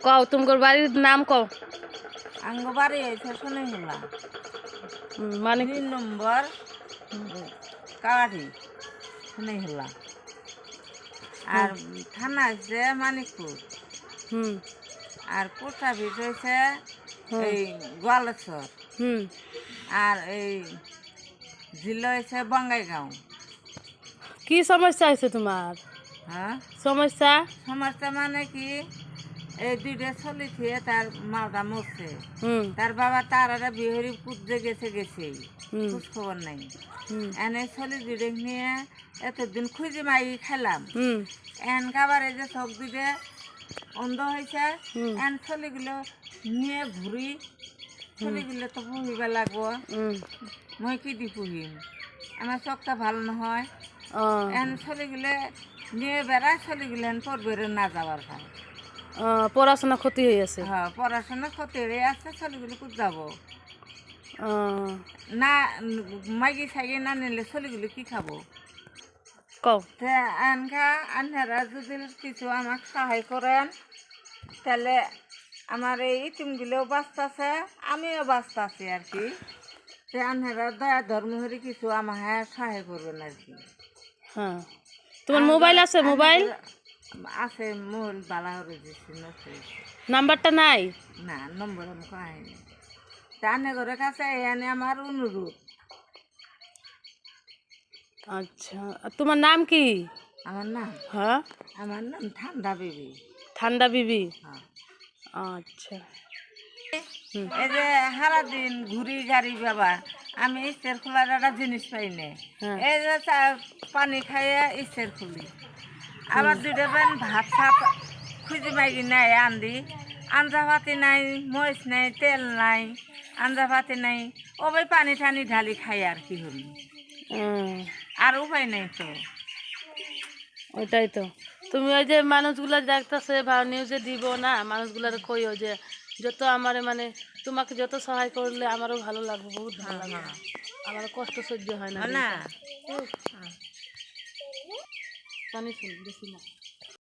কও তোমার বাড়ির নাম কও। আঙ্গ বাড়ি হয়েছে শোনে হলা মানে 2 নম্বর কাওয়াটি শোনে হলা আর থানা হচ্ছে মানিকপুর হুম আর পোস্ট অফিস হয়েছে হুম এই গোয়ালেশ্বর হুম আর এই জেলা হয়েছে বঙ্গাইগাঁও। কি সমস্যা হয়েছে তোমার? হ্যাঁ সমস্যা? সমস্যা মানে কি এই 2টা চলি থিয়ে তার মাটা মরছে। হুম তার বাবা তার বিহারি পুজে গেছেই হুম খোঁজ খবর নাই। হুম এনে চলি 2টা নিয়ে এতদিন খুঁজে মাই খেলাম হুম এন খাবারে যে চোখ 2টা অন্ধ হয়েছে হুম এন চলিগুলো নিয়ে ঘুরি চলিগুলো তো পুহিবা লাগবো। হুম মই কি দি পুহিম আমার চোখটা ভালো নহয়। ও এন চলিগুলো নিয়ে বেড়ায় চলিগুলো এন পড়বে না যাবার খায়। পড়াশোনা ক্ষতি হয়ে আছে। হ্যাঁ পড়াশোনা ক্ষতি হয়ে আছে চলিগুলো কোথায় যাব ও না মাইগি সাইগি না নিলে চলিগুলো কি খাবো। কও। তা আনকা আনহারা যদি কিছু আমাকে সাহায্য করেন তাহলে আমার এই ইতিমগুলোও বাঁচতেছে আমিও বাঁচতেছি আর কি। তে আনহারা দয়া ধর্ম হরে কিছু আমার সাহায্য করবেন আর কি। হ্যাঁ তোমার মোবাইল আছে? মোবাইল আছে মোবাইল বালা হরে দিচ্ছি নষ্ট হয়েছে। নাম্বারটা নাই? না নম্বর আমাকে আয়নি। রান্না ঘরের কাছে এনে আমার অনুরোধ। আচ্ছা আর তোমার নাম কি? আমার নাম হ্যাঁ ঠান্ডা বেবি। ঠান্ডা বিবি। হ্যাঁ আচ্ছা এই যে সারাদিন ঘুরি গাড়ি বাবা আমি ইস্তের খোলার একটা জিনিস পাই না। হ্যাঁ এই যে পানি খাইয়া ইস্তের খুলি আবার 2টা বেন ভাত সাত খুঁজি মাগি নাই আন্দি আঞ্জা পাতি নাই মরিচ নাই তেল নাই আঞ্জা পাতি নাই ওই পানি টানি ঢালি খাই আর কি হল আর উপায় নাই তো। ওইটাই তো তুমি ওই যে মানুষগুলা দেখতেছে বা নিউজে দিব না মানুষগুলার কইও যে যত আমার মানে তোমাকে যত সহায় করলে আমারও ভালো লাগবে, বহুত ভালো লাগবে। আমার কষ্ট সহ্য হয় না না পানি শুন বেশি না।